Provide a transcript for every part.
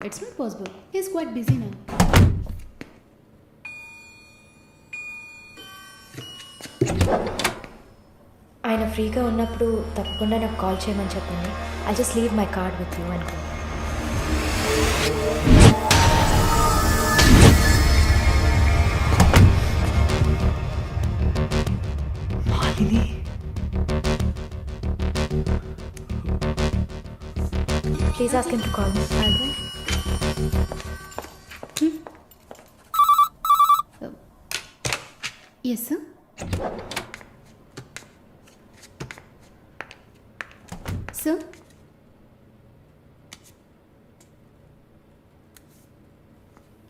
It's not possible. He's quite busy now. ఆయన ఫ్రీగా ఉన్నప్పుడు తప్పకుండా నాకు కాల్ చేయమని చెప్పండి. I just leave my card with you అనుకో. Malini please ask him to call me. Yes, sir. Sir?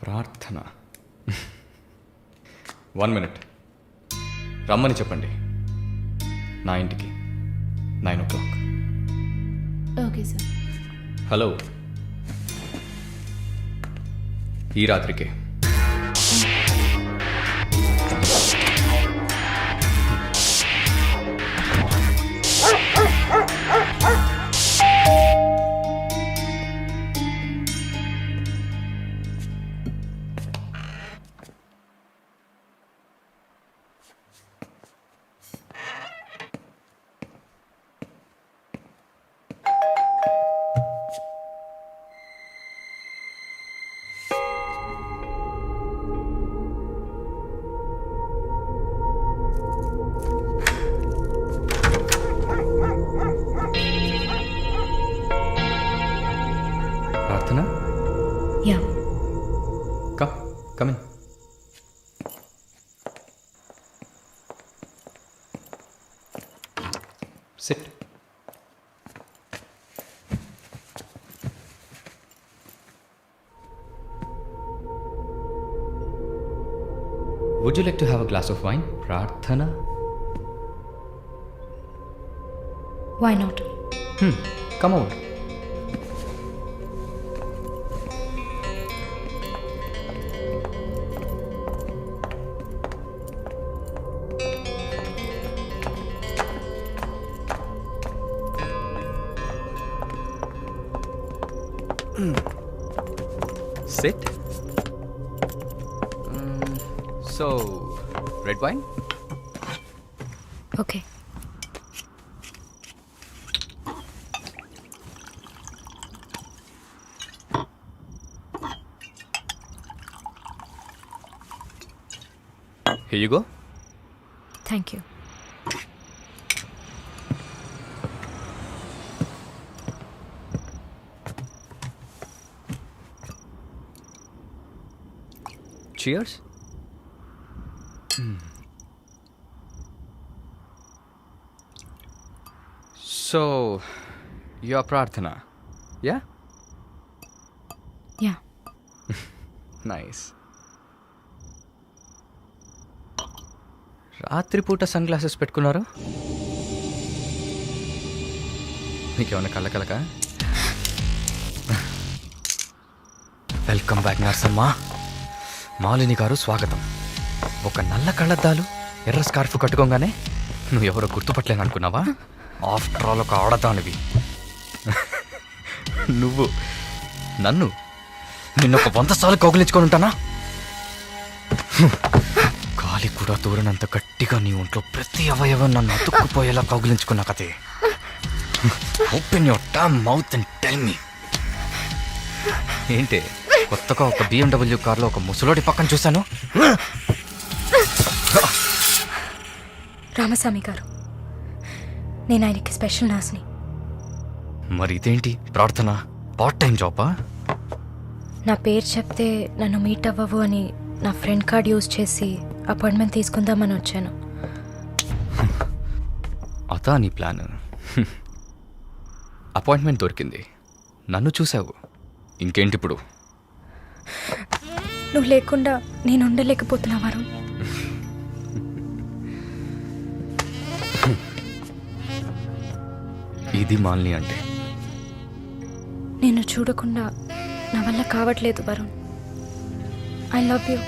ప్రార్థన 1 minute రమ్మని చెప్పండి నా ఇంటికి 9 o'clock. Okay, sir. హలో ఈ రాత్రికే ప్రార్థన yeah, come in. SIT. Would you like to have a glass of wine, Prarthana? Why not? Come over. Sit. So, red wine? Okay. Here you go. Thank you. Cheers. So, you're Prarthana, yeah? Yeah, Nice. రాత్రిపూట sunglasses పెట్టుకున్నారు? మీకేమన్నా కళ్ళకలక? Welcome back Narsamma. Malini garu స్వాగతం. ఒక నల్ల కళ్ళద్దాలు ఎర్ర scarf కట్టుకోగానే నువ్వు ఎవరో గుర్తుపట్టలేను అనుకున్నావా? ఆఫ్టర్ ఆల్ ఒక ఆడదానివి నువ్వు. నన్ను నిన్నొక 100 సార్లు కౌగిలించుకొని ఉంటానా? గాలి కూడా దూరనంత గట్టిగా నీ ఒంట్లో ప్రతి అవయవం నన్ను అతుక్కుపోయేలా కౌగిలించుకున్నా కదే. Open your Tom mouth and tell me. ఏంటి కొత్తగా ఒక BMW కార్లో ఒక ముసలోడి పక్కన చూశాను? రామస్వామి గారు, నేను ఆయనకి స్పెషల్ నర్స్ని. మరి ఇదేంటి ప్రార్థన? పార్ట్ టైం జాబా? నా పేరు చెప్తే నన్ను మీట్ అవ్వవు అని నా ఫ్రెండ్ కార్డ్ యూజ్ చేసి అపాయింట్మెంట్ తీసుకుందామని వచ్చాను. అదా నీ ప్లాన్? అపాయింట్మెంట్ దొరికింది, నన్ను చూసావు, ఇంకేంటి ఇప్పుడు? నువ్వు లేకుండా నేను ఉండలేకపోతున్నా వరుణ్. ఇది మాలిని అంటే. నిన్ను చూడకుండా నా వల్ల కావట్లేదు Varun. I love you.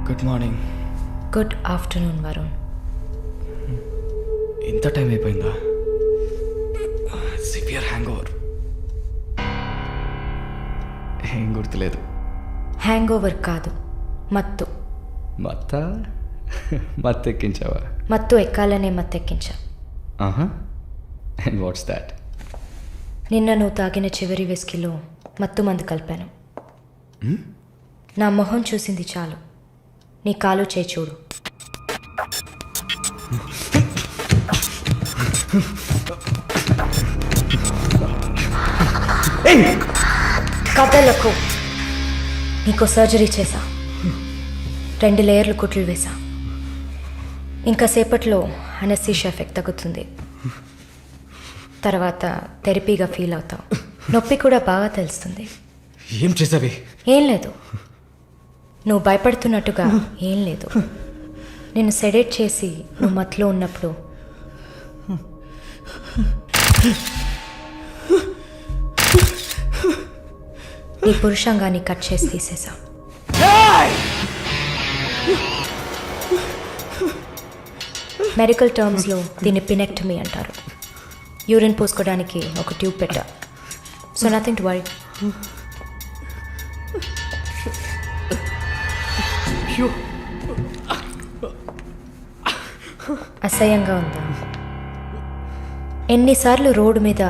Good morning. Good afternoon Varun. ఇంత టైం అయిపోయిందా? Severe hangover. ఏం గుర్తులేదు. హ్యాంగ్ ఓవర్ కాదు, మత్తు. మత్తెక్కించావా? మత్తు ఎక్కాలనే మత్తెక్కించా. And what's that? నిన్న నువ్వు తాగిన చివరి విస్కీలో మత్తు మందు కలిపాను. నా మొహం చూసింది చాలు, నీ కాలు చేయి చూడు. కథలకు నీకు సర్జరీ చేశా, 2 లేయర్లు కుట్లు వేశా. ఇంకా సేపట్లో అనస్థీషియా ఎఫెక్ట్ తగ్గుతుంది. తర్వాత థెరపీగా ఫీల్ అవుతావు. నొప్పి కూడా బాగా తెలుస్తుంది. ఏం చేసావి? ఏం లేదు, నువ్వు భయపడుతున్నట్టుగా ఏం లేదు. నేను సెడేట్ చేసి నువ్వు మత్తులో ఉన్నప్పుడు నీ పురుషాంగాన్ని కట్ చేసి తీసేసా. మెడికల్ టర్మ్స్లో దీన్ని పినెక్టమీ అంటారు. యూరిన్ పోసుకోవడానికి ఒక ట్యూబ్ పెట్టా. So nothing to worry. అసహ్యంగా ఉందా? ఎన్నిసార్లు రోడ్డు మీద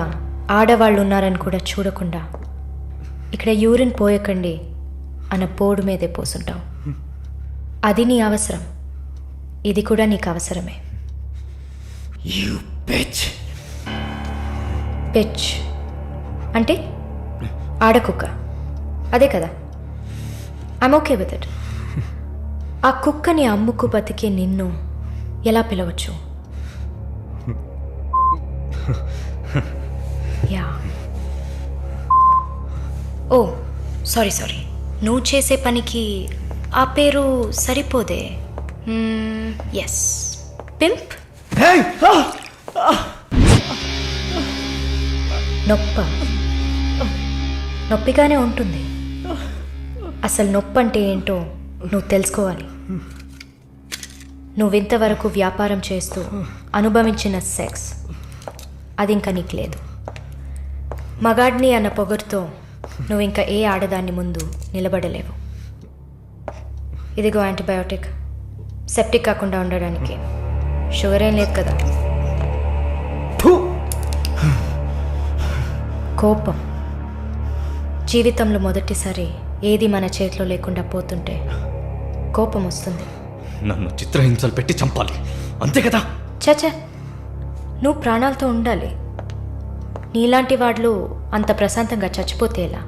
ఆడవాళ్ళు ఉన్నారని కూడా చూడకుండా ఇక్కడ యూరిన్ పోయకండి అన్న బోర్డు మీదే పోసుంటావు. అది నీ అవసరం, ఇది కూడా నీకు అవసరమే. పిచ్ అంటే ఆడకుక్క, అదే కదా? I'm okay with it. ఆ కుక్కని అమ్ముకు బతికే నిన్ను ఎలా పిలవచ్చు? యా. ఓ సారీ, నువ్వు చేసే పనికి ఆ పేరు సరిపోదే. Yes, pimp. నొప్పిగానే ఉంటుంది. అసలు నొప్పి అంటే ఏంటో నువ్వు తెలుసుకోవాలి. నువ్వింతవరకు వ్యాపారం చేస్తూ అనుభవించిన సెక్స్ అది ఇంకా నీకు లేదు. మగాడ్ని అన్న పొగరుతో నువ్వు ఇంకా ఏ ఆడదాన్ని ముందు నిలబడలేవు. ఇదిగో యాంటీబయాటిక్, సెప్టిక్ కాకుండా ఉండడానికి. షుగర్ ఏం లేదు కదా? కోపం. జీవితంలో మొదటిసారి ఏది మన చేతిలో లేకుండా పోతుంటే కోపం వస్తుంది. నన్ను చిత్రహింసలు పెట్టి చంపాలి, అంతే కదా? చచ, నువ్వు ప్రాణాలతో ఉండాలి. నీలాంటి వాళ్ళు అంత ప్రశాంతంగా చచ్చిపోతే ఎలా?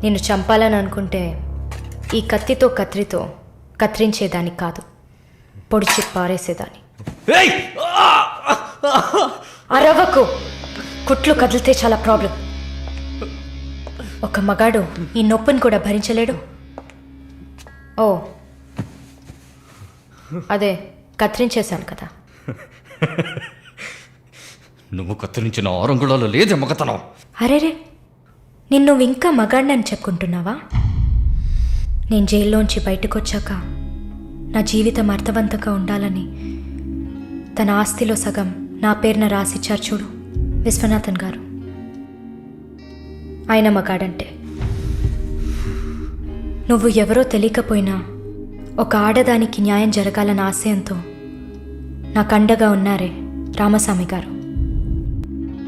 నిన్ను చంపాలని అనుకుంటే ఈ కత్తితో కత్తిరితో కత్తిరించేదాన్ని కాదు, పొడిచి పారేసేదాన్ని. అరవకు, కుట్లు కదిలితే చాలా ప్రాబ్లం. ఒక మగాడు ఈ నొప్పిని కూడా భరించలేడు. ఓ అదే కత్తిరించేశాను కదా. నువ్వు కత్తిరించిన ఆరంగుళాలు లేదే మగతనం. అరేరే, నిన్ను ఇంకా మగాడినని చెప్పుకుంటున్నావా? నేను జైల్లోంచి బయటకు వచ్చాక నా జీవితం అర్థవంతంగా ఉండాలని తన ఆస్తిలో సగం నా పేరున రాసిచ్చారు చూడు విశ్వనాథన్ గారు. ఆయన మగాడంటే. నువ్వు ఎవరో తెలియకపోయినా ఒక ఆడదానికి న్యాయం జరగాలన్న ఆశయంతో నాకు అండగా ఉన్నారే రామస్వామి గారు,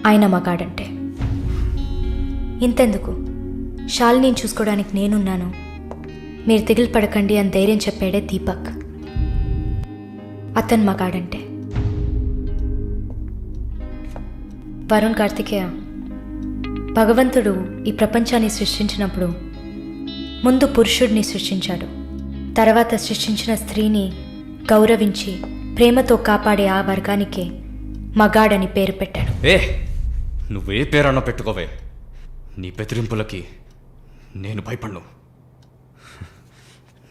ఆయన మగాడంటే. ఇంతెందుకు, శాలిని చూసుకోవడానికి నేనున్నాను, మీరు దిగులు పడకండి అని ధైర్యం చెప్పాడే దీపక్, అతను మగాడంటే. వరుణ్ కార్తికేయ, భగవంతుడు ఈ ప్రపంచాన్ని సృష్టించినప్పుడు ముందు పురుషుడిని సృష్టించాడు. తర్వాత సృష్టించిన స్త్రీని గౌరవించి ప్రేమతో కాపాడే ఆ వర్గానికే మగాడని పేరు పెట్టాడు. నువ్వే పేరన్నా పెట్టుకోవే, నీ బెదిరింపులకి నేను భయపడను.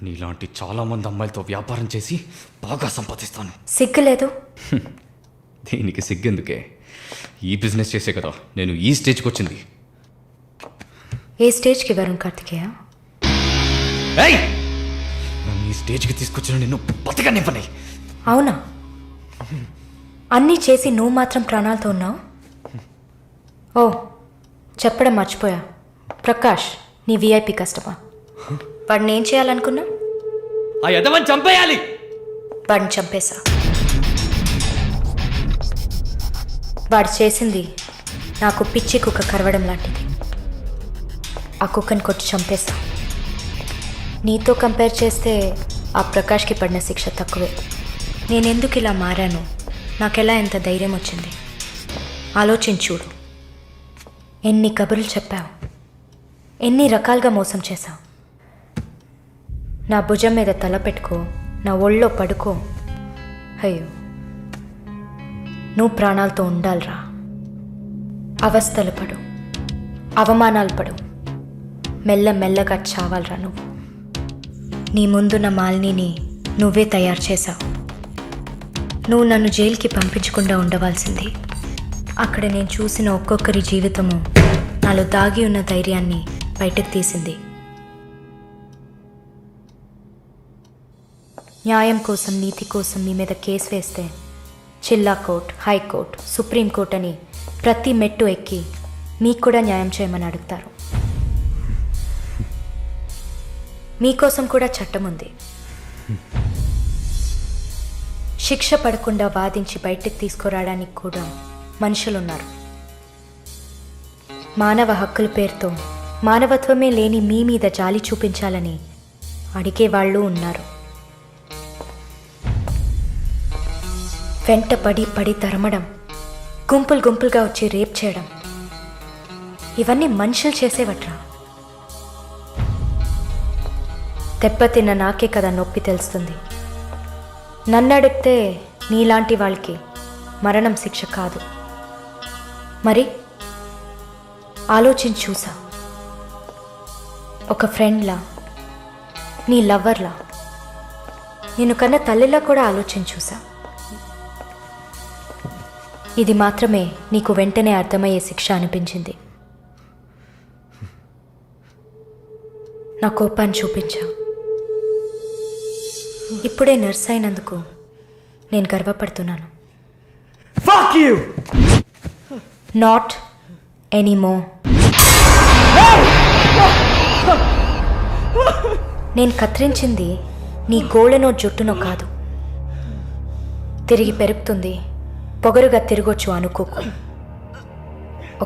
నీలాంటి చాలామంది అమ్మాయిలతో వ్యాపారం చేసి బాగా సంపాదిస్తాను. సిగ్గులేదు? దీనికి సిగ్గెందుకే? ఈ బిజినెస్ చేసే కదా నేను ఈ స్టేజ్కి వచ్చింది. ఏ స్టేజ్కి వరుణ్ కార్తికేయ? స్టేజ్కి తీసుకొచ్చిన నిన్ను బతకనివ్వని. అవునా? అన్నీ చేసి నువ్వు మాత్రం ప్రాణాలతో ఉన్నావు? ఓ, చెప్పడం మర్చిపోయా. ప్రకాష్ నీ విఐపి కస్టమర్. వాడిని ఏం చేయాలనుకున్నా? ఆ యదవని చంపేయాలి. వాడిని చంపేశా. వాడు చేసింది నాకు పిచ్చి కుక్క కరవడం లాంటిది. ఆ కుక్కని కొట్టి చంపేశా. నీతో కంపేర్ చేస్తే ఆ ప్రకాష్కి పడిన శిక్ష తక్కువే. నేనెందుకు ఇలా మారాను, నాకెలా ఎంత ధైర్యం వచ్చింది ఆలోచించుడు. ఎన్ని కబుర్లు చెప్పావు, ఎన్ని రకాలుగా మోసం చేశావు. నా భుజం మీద తల పెట్టుకో, నా ఒళ్ళో పడుకో. అయ్యో, నువ్వు ప్రాణాలతో ఉండాలిరా. అవస్థలు పడు, అవమానాలు పడు, మెల్లమెల్లగా చావాలరా నువ్వు. నీ ముందున్న మాలిని నువ్వే తయారు చేశావు. నువ్వు నన్ను జైలుకి పంపించకుండా ఉండవలసింది. అక్కడ నేను చూసిన ఒక్కొక్కరి జీవితము నాలో దాగి ఉన్న ధైర్యాన్ని బయటకు తీసింది. న్యాయం కోసం, నీతి కోసం మీ మీద కేసు వేస్తే జిల్లా కోర్ట్, హైకోర్టు, సుప్రీంకోర్టు అని ప్రతి మెట్టు ఎక్కి మీకు కూడా న్యాయం చేయమని అడుగుతారు. మీకోసం కూడా చట్టం ఉంది. శిక్ష పడకుండా వాదించి బయటకు తీసుకురావడానికి కూడా మనుషులున్నారు. మానవ హక్కుల పేరుతో మానవత్వమే లేని మీ మీద జాలి చూపించాలని అడిగే వాళ్ళు ఉన్నారు. వెంట పడి తరమడం, గుంపులు గుంపులుగా వచ్చి రేప్ చేయడం, ఇవన్నీ మనుషులు చేసేవట్రా. దెబ్బతిన్న నాకే కదా నొప్పి తెలుస్తుంది. నన్ను అడిగితే నీలాంటి వాళ్ళకి మరణం శిక్ష కాదు. మరి ఆలోచించి చూసా. ఒక ఫ్రెండ్లా, నీ లవ్వర్లా, నేను కన్నా తల్లిలా కూడా ఆలోచించి చూసా. ఇది మాత్రమే నీకు వెంటనే అర్థమయ్యే శిక్ష అనిపించింది. నా కోపాన్ని చూపించా. ఇప్పుడే నర్స్ అయినందుకు నేను గర్వపడుతున్నాను. Fuck you! Not anymore. నేను కత్తిరించింది నీ గోళ్ళనో జుట్టునో కాదు. తిరిగి పెరుగుతుంది, పొగరుగా తిరగొచ్చు అనుకోకు.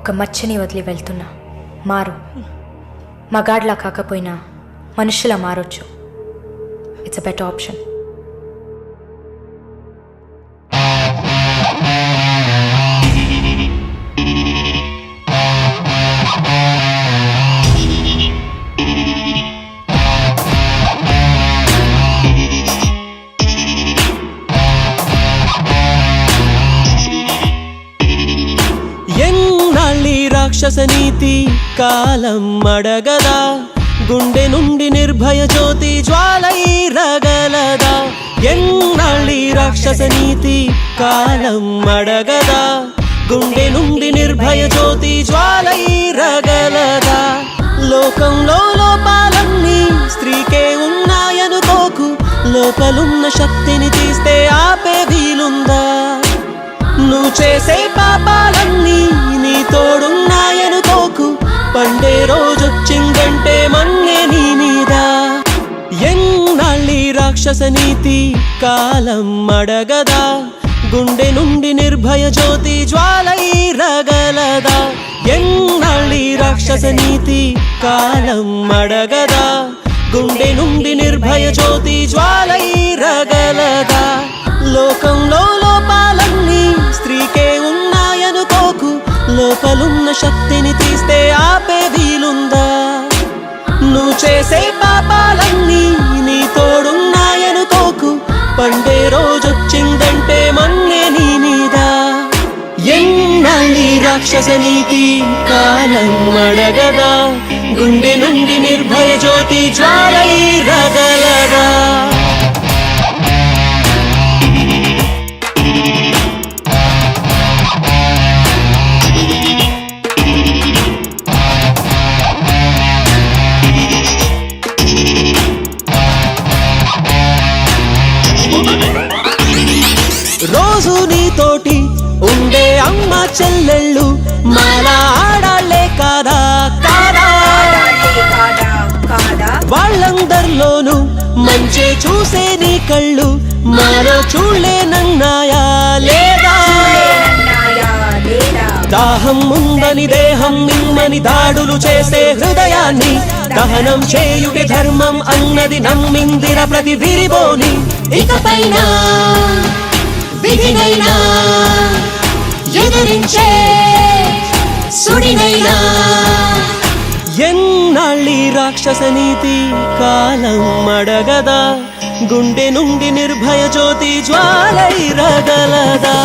ఒక మచ్చని వదిలి వెళ్తున్నా. మారు. మగాడ్లా కాకపోయినా మనుషులా మారొచ్చు. It's a better option. రాక్షస నీతి కాలం అడగదా, గుండె నుండి నిర్భయ జ్యోతి జ్వాలై రగలదా. ఎన్నాళ్ళీ రాక్షస నీతి కాలం అడగదా, గుండె నుండి నిర్భయ జ్యోతి జ్వాలై రగలదా. లోకంలో లోపాలన్నీ స్త్రీకే ఉన్నాయనుకోకు, లోపలున్న శక్తిని తీస్తే ఆపే వీలుందా. నువ్వు చేసే పాపాలన్నీ నీ తోడున్నాయనుకోకు, పండే రోజొచ్చిందంటే మన్నే నీ మీద. ఎన్నాళ్ళీ రాక్షస నీతి కాలం అడగదా, గుండె నుండి నిర్భయ జ్యోతి జ్వాలై రగలదా. ఎన్నాళ్ళీ రాక్షస నీతి కాలం అడగదా, గుండె నుండి నిర్భయ జ్యోతి జ్వాలై రగలదా. లోకంలో లోపాలన్నీ స్త్రీకే ఉన్నాయనుకోకు, లోపలున్న శక్తిని తీస్తే ఆపే వీలుందా. నువ్వు చేసే పాపాలన్నీ నీ తోడున్నాయనుకోకు, పండే రోజొచ్చిందంటే మన్నే నీ మీద. ఎన్నాళ్ళీ రాక్షస నీతి కాలం అడగదా, గుండె నుండి నిర్భయ జ్యోతి జ్వాలై రగలదా. మంచే చూసే నీ కళ్ళు మాలో చూడలేనన్నాయా లేదా దాహం ఉందని దేహం నిమ్మని దాడులు చేసే హృదయాన్ని దహనం చేయుటి ధర్మం అన్నది నమ్మిందిర ప్రతి విరిబోని ఇకపైన విధినైనా ఎదిరించే సుడినైనా ఎన్నాళ్ళి రాక్షస నీతి కాలం అడగదా గుండె నుండి నిర్భయ జ్యోతి జ్వాలై రగలదా